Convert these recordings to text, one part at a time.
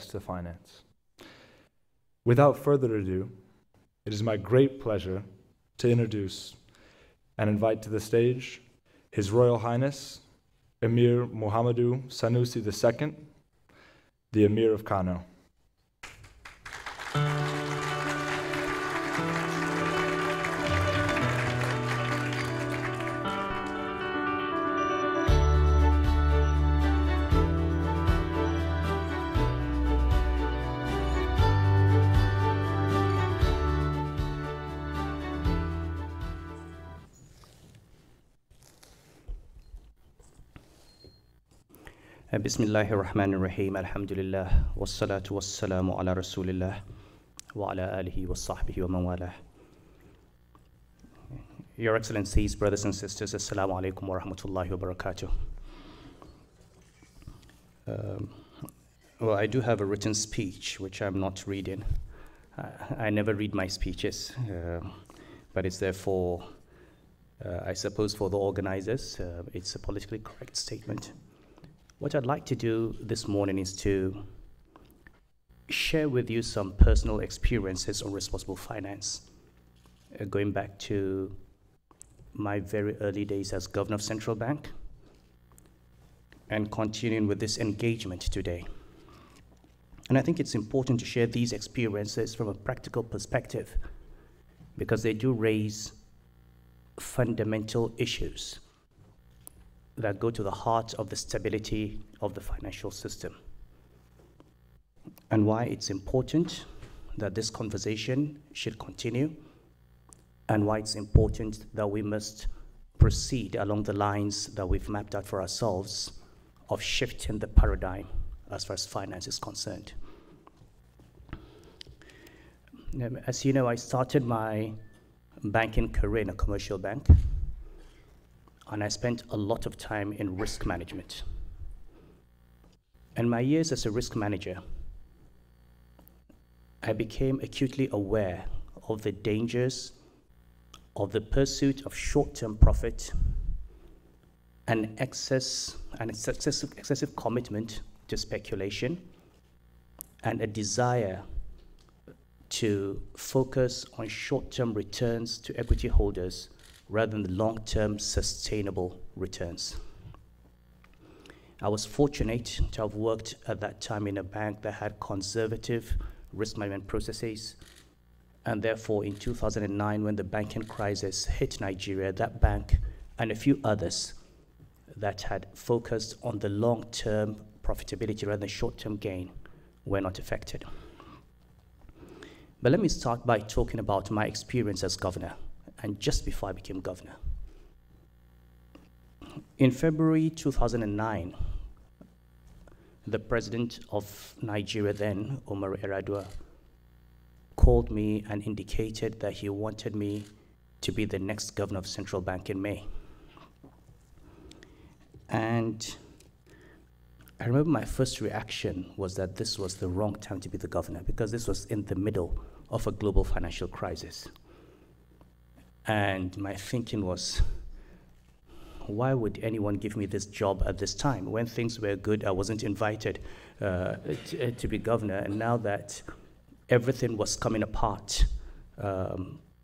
to finance. Without further ado, it is my great pleasure to introduce and invite to the stage His Royal Highness Emir Muhammadu Sanusi II, the Emir of Kano. Bismillahir Rahmanir Rahim. Alhamdulillah. Wassalatu wassalamu ala Rasulillah wa ala alihi wa sahbihi wa man walah. Your Excellencies, brothers and sisters, Assalamu alaikum wa rahmatullahi wa barakatuh. Well, I do have a written speech, which I'm not reading. I never read my speeches, but it's therefore, I suppose for the organizers, it's a politically correct statement. What I'd like to do this morning is to share with you some personal experiences on responsible finance, going back to my very early days as Governor of Central Bank and continuing with this engagement today. And I think it's important to share these experiences from a practical perspective because they do raise fundamental issues that go to the heart of the stability of the financial system, and why it's important that this conversation should continue, and why it's important that we must proceed along the lines that we've mapped out for ourselves of shifting the paradigm as far as finance is concerned. As you know, I started my banking career in a commercial bank, and I spent a lot of time in risk management. In my years as a risk manager, I became acutely aware of the dangers of the pursuit of short-term profit and excessive commitment to speculation and a desire to focus on short-term returns to equity holders rather than the long-term sustainable returns. I was fortunate to have worked at that time in a bank that had conservative risk management processes, and therefore in 2009, when the banking crisis hit Nigeria, that bank and a few others that had focused on the long-term profitability rather than short-term gain were not affected. But let me start by talking about my experience as governor and just before I became governor. In February 2009, the president of Nigeria then, Umar Yar'Adua, called me and indicated that he wanted me to be the next governor of Central Bank in May. And I remember my first reaction was that this was the wrong time to be the governor because this was in the middle of a global financial crisis. And my thinking was, why would anyone give me this job at this time? When things were good, I wasn't invited to be governor. And now that everything was coming apart, I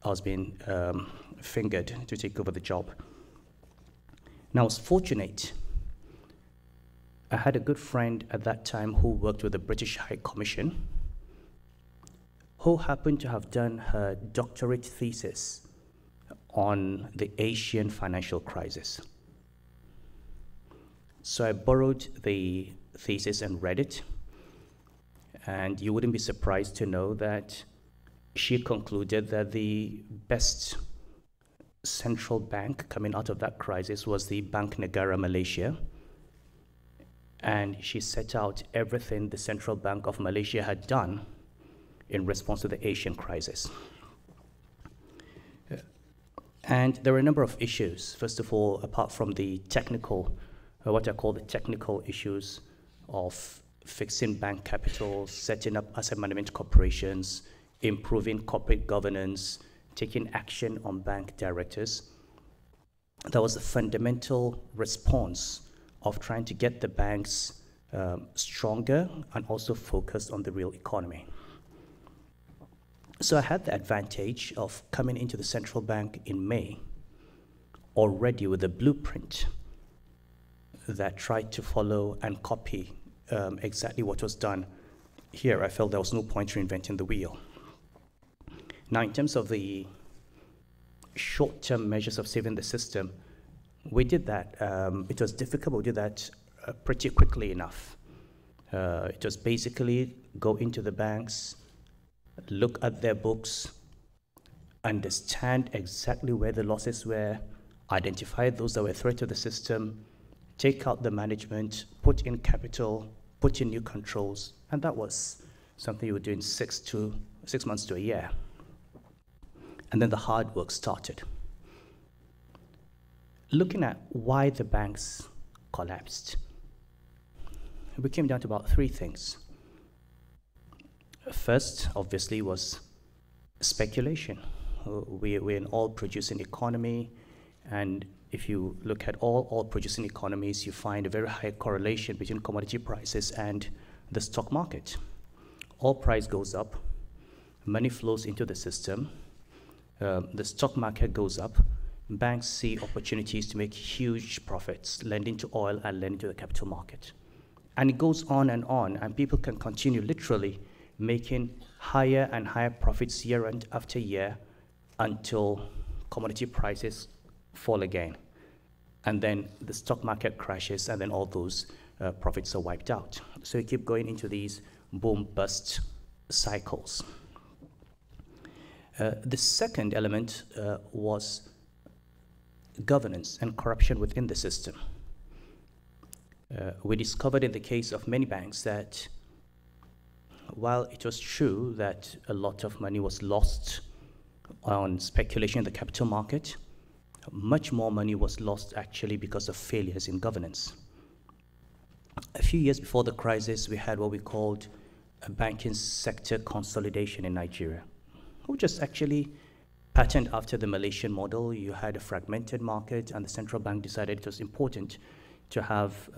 was being fingered to take over the job. And I was fortunate. I had a good friend at that time who worked with the British High Commission, who happened to have done her doctorate thesis on the Asian financial crisis. So I borrowed the thesis and read it, and you wouldn't be surprised to know that she concluded that the best central bank coming out of that crisis was the Bank Negara Malaysia, and she set out everything the Central Bank of Malaysia had done in response to the Asian crisis. And there were a number of issues. First of all, apart from the technical, what I call the technical issues of fixing bank capital, setting up asset management corporations, improving corporate governance, taking action on bank directors, that was the fundamental response of trying to get the banks stronger and also focused on the real economy. So I had the advantage of coming into the central bank in May, already with a blueprint that tried to follow and copy exactly what was done here. I felt there was no point reinventing the wheel. Now, in terms of the short-term measures of saving the system, we did that. It was difficult, but we did that pretty quickly enough. It was basically go into the banks, look at their books, understand exactly where the losses were, identify those that were a threat to the system, take out the management, put in capital, put in new controls, and that was something you would do in 6 months to a year. And then the hard work started. Looking at why the banks collapsed, we came down to about 3 things. First, obviously, was speculation. We're an oil-producing economy, and if you look at all oil-producing economies, you find a very high correlation between commodity prices and the stock market. Oil price goes up, money flows into the system, the stock market goes up, banks see opportunities to make huge profits, lending to oil and lending to the capital market. And it goes on, and people can continue literally making higher and higher profits year after year until commodity prices fall again. And then the stock market crashes, and then all those profits are wiped out. So you keep going into these boom-bust cycles. The second element was governance and corruption within the system. We discovered in the case of many banks that while it was true that a lot of money was lost on speculation in the capital market, much more money was lost actually because of failures in governance. A few years before the crisis, we had what we called a banking sector consolidation in Nigeria, which is actually patterned after the Malaysian model. You had a fragmented market, and the central bank decided it was important to have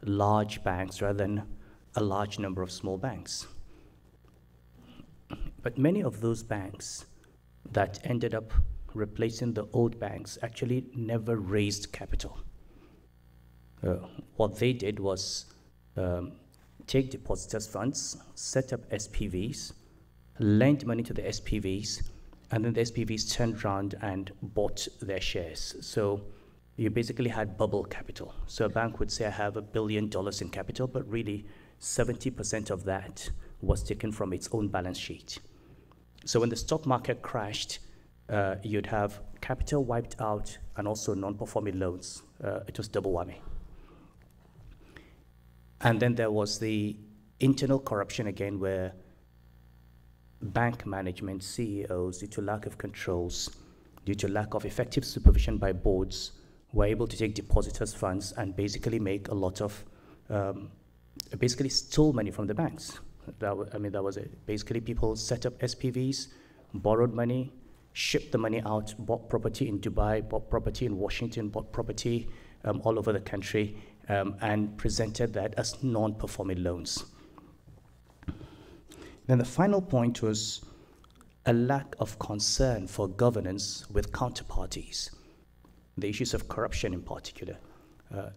large banks rather than a large number of small banks. But many of those banks that ended up replacing the old banks actually never raised capital. What they did was take depositors' funds, set up SPVs, lend money to the SPVs, and then the SPVs turned around and bought their shares. So you basically had bubble capital. So a bank would say, I have $1 billion in capital, but really 70% of that was taken from its own balance sheet. So when the stock market crashed, you'd have capital wiped out and also non-performing loans. It was double whammy. And then there was the internal corruption again, where bank management, CEOs, due to lack of controls, due to lack of effective supervision by boards, were able to take depositors' funds and basically make a lot of, basically stole money from the banks. That was it. Basically, people set up SPVs, borrowed money, shipped the money out, bought property in Dubai, bought property in Washington, bought property all over the country, and presented that as non-performing loans. Then the final point was a lack of concern for governance with counterparties, the issues of corruption in particular,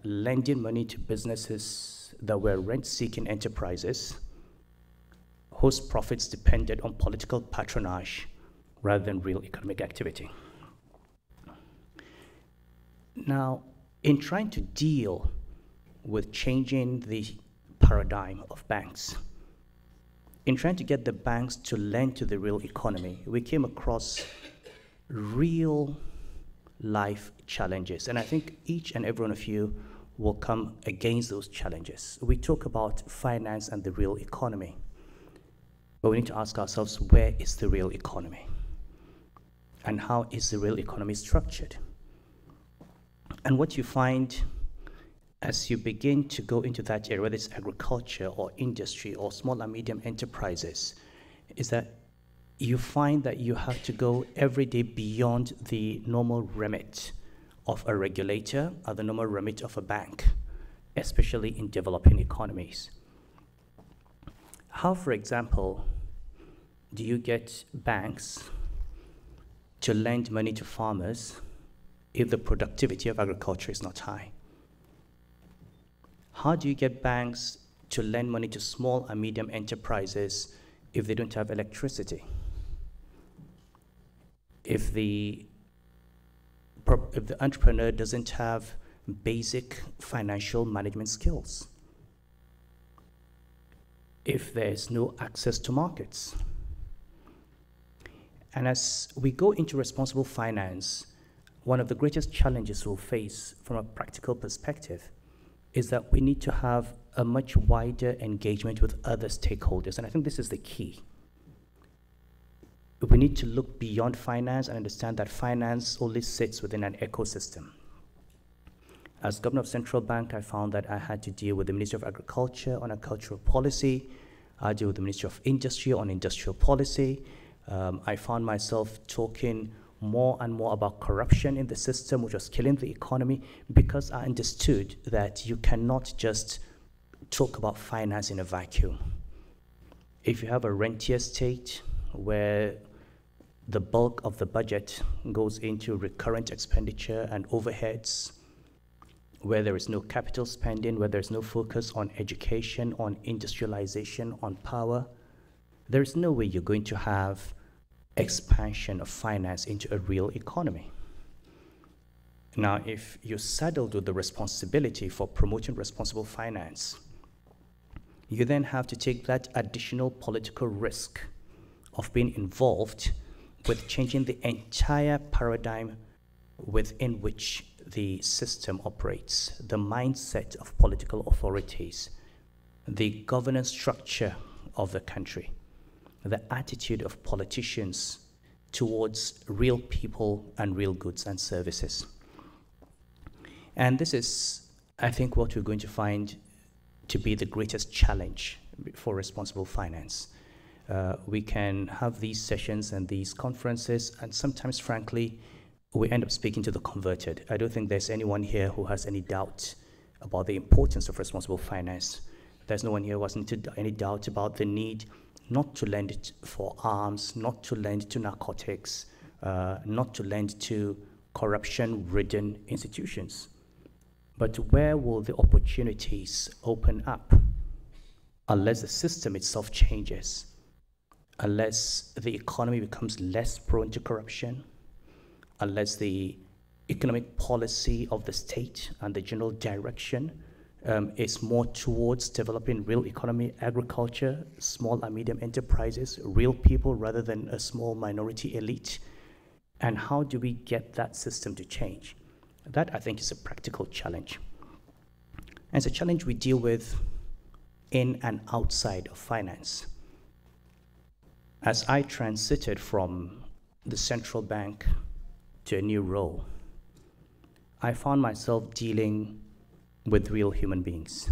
lending money to businesses that were rent-seeking enterprises whose profits depended on political patronage rather than real economic activity. Now, in trying to deal with changing the paradigm of banks, in trying to get the banks to lend to the real economy, we came across real life challenges. And I think each and every one of you will come against those challenges. We talk about finance and the real economy, but we need to ask ourselves, where is the real economy? And how is the real economy structured? And what you find as you begin to go into that area, whether it's agriculture or industry or small and medium enterprises, is that you find that you have to go every day beyond the normal remit of a regulator or the normal remit of a bank especially in developing economies. How, for example, do you get banks to lend money to farmers if the productivity of agriculture is not high? How do you get banks to lend money to small and medium enterprises if they don't have electricity? If the entrepreneur doesn't have basic financial management skills? If there's no access to markets? And as we go into responsible finance, one of the greatest challenges we'll face from a practical perspective is that we need to have a much wider engagement with other stakeholders, and I think this is the key. We need to look beyond finance and understand that finance only sits within an ecosystem. As governor of Central Bank, I found that I had to deal with the Ministry of Agriculture on agricultural policy. I deal with the Ministry of Industry on industrial policy. I found myself talking more and more about corruption in the system, which was killing the economy, because I understood that you cannot just talk about finance in a vacuum. If you have a rentier state where the bulk of the budget goes into recurrent expenditure and overheads, where there is no capital spending, where there's no focus on education, on industrialization, on power, there's no way you're going to have expansion of finance into a real economy. Now, if you're saddled with the responsibility for promoting responsible finance, you then have to take that additional political risk of being involved with changing the entire paradigm within which the system operates, the mindset of political authorities, the governance structure of the country, the attitude of politicians towards real people and real goods and services. And this is, I think, what we're going to find to be the greatest challenge for responsible finance. We can have these sessions and these conferences, and sometimes, frankly, we end up speaking to the converted. I don't think there's anyone here who has any doubt about the importance of responsible finance. There's no one here who has any doubt about the need not to lend it for arms, not to lend to narcotics, not to lend to corruption-ridden institutions. But where will the opportunities open up unless the system itself changes, unless the economy becomes less prone to corruption, unless the economic policy of the state and the general direction is more towards developing real economy, agriculture, small and medium enterprises, real people rather than a small minority elite? And how do we get that system to change? That, I think, is a practical challenge. And it's a challenge we deal with in and outside of finance. As I transited from the central bank to a new role, I found myself dealing with real human beings.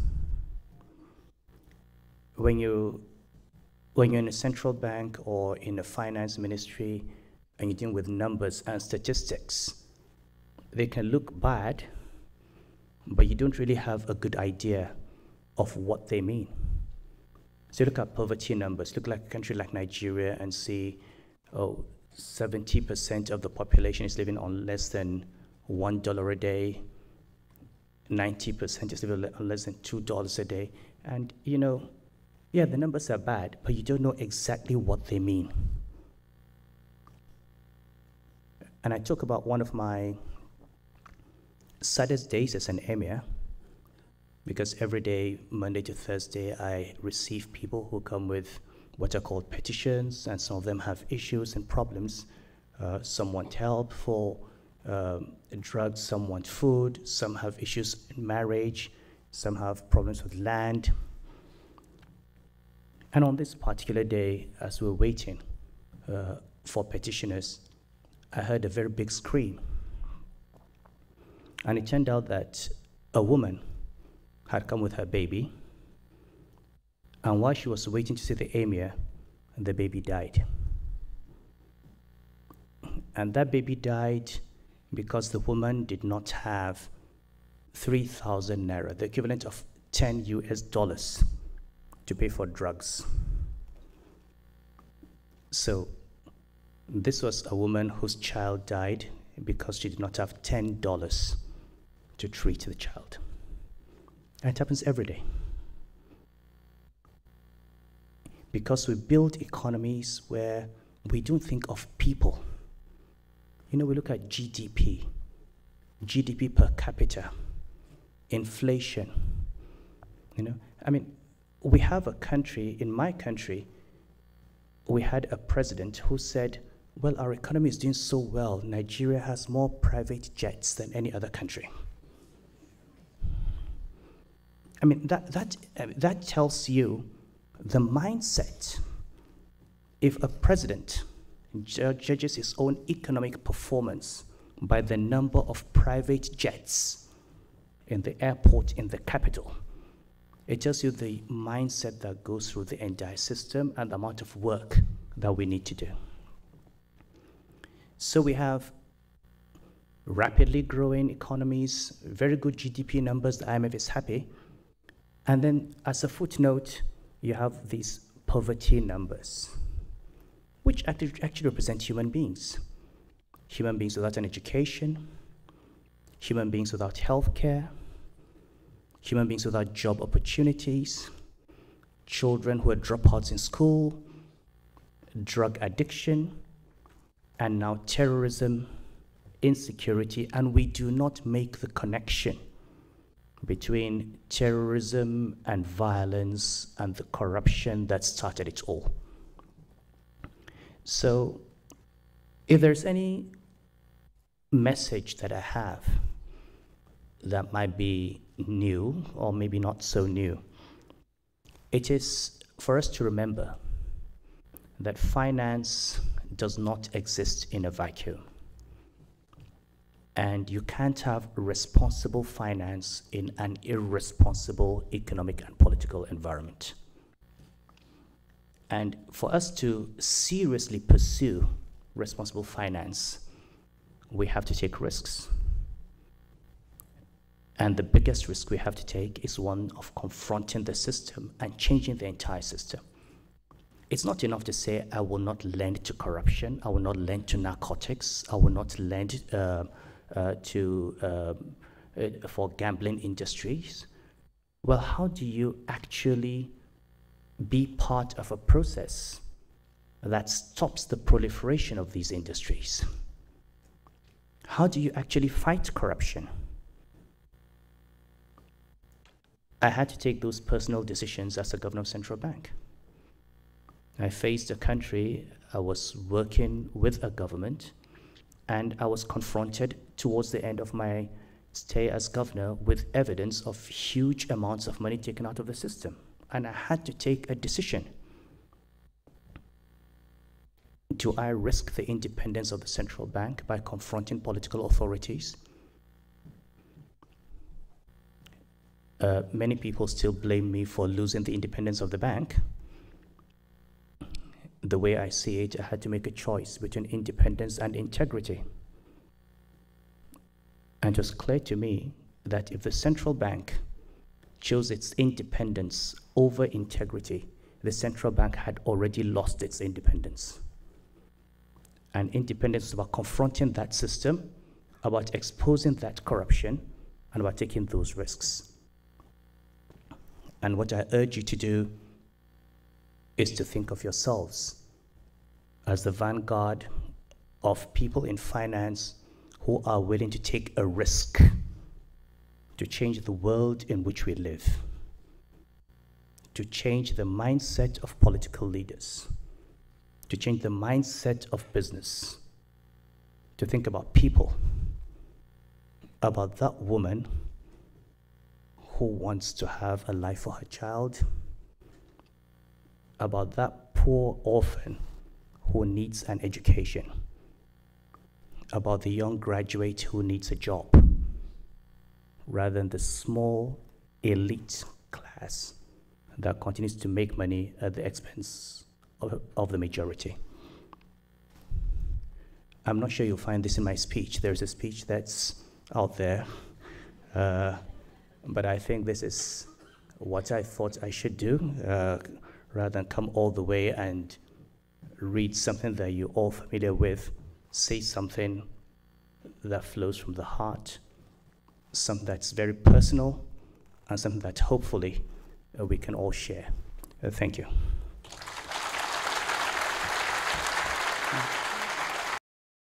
When you're in a central bank or in a finance ministry and you're dealing with numbers and statistics, they can look bad, but you don't really have a good idea of what they mean. So you look at poverty numbers, look like a country like Nigeria and see, 70% of the population is living on less than $1 a day, 90% is living on less than $2 a day. And yeah, the numbers are bad, but you don't know exactly what they mean. And I talk about one of my saddest days as an emir, because every day, Monday to Thursday, I receive people who come with what are called petitions, and some of them have issues and problems. Some want help for drugs, some want food, some have issues in marriage, some have problems with land. And on this particular day, as we were waiting for petitioners, I heard a very big scream. And it turned out that a woman had come with her baby, and while she was waiting to see the emir, the baby died. And that baby died because the woman did not have 3,000 naira, the equivalent of 10 US dollars, to pay for drugs. So this was a woman whose child died because she did not have $10 to treat the child. And it happens every day. Because we build economies where we don't think of people. You know, we look at GDP per capita, inflation. You know, I mean, we have a country, in my country, we had a president who said, well, our economy is doing so well, Nigeria has more private jets than any other country. I mean, that tells you the mindset. If a president judges his own economic performance by the number of private jets in the airport in the capital, it tells you the mindset that goes through the entire system and the amount of work that we need to do. So we have rapidly growing economies, very good GDP numbers, the IMF is happy. And then as a footnote, you have these poverty numbers, which actually represent human beings. Human beings without an education, human beings without healthcare, human beings without job opportunities, children who are dropouts in school, drug addiction, and now terrorism, insecurity, and we do not make the connection between terrorism and violence and the corruption that started it all. So if there's any message that I have that might be new or maybe not so new, it is for us to remember that finance does not exist in a vacuum. And you can't have responsible finance in an irresponsible economic and political environment. And for us to seriously pursue responsible finance, we have to take risks. And the biggest risk we have to take is one of confronting the system and changing the entire system. It's not enough to say, I will not lend to corruption, I will not lend to narcotics, I will not lend for gambling industries. Well, how do you actually be part of a process that stops the proliferation of these industries? How do you actually fight corruption? I had to take those personal decisions as a governor of central bank. I faced a country, I was working with a government, and I was confronted towards the end of my stay as governor with evidence of huge amounts of money taken out of the system. And I had to take a decision. Do I risk the independence of the central bank by confronting political authorities? Many people still blame me for losing the independence of the bank. The way I see it, I had to make a choice between independence and integrity. And it was clear to me that if the central bank chose its independence over integrity, the central bank had already lost its independence. And independence is about confronting that system, about exposing that corruption, and about taking those risks. And what I urge you to do is to think of yourselves as the vanguard of people in finance who are willing to take a risk to change the world in which we live, to change the mindset of political leaders, to change the mindset of business, to think about people, about that woman who wants to have a life for her child, about that poor orphan who needs an education, about the young graduate who needs a job, rather than the small elite class that continues to make money at the expense of the majority. I'm not sure you'll find this in my speech. There's a speech that's out there but I think this is what I thought I should do, rather than come all the way and read something that you're all familiar with, say something that flows from the heart, something that's very personal, and something that hopefully we can all share. Thank you.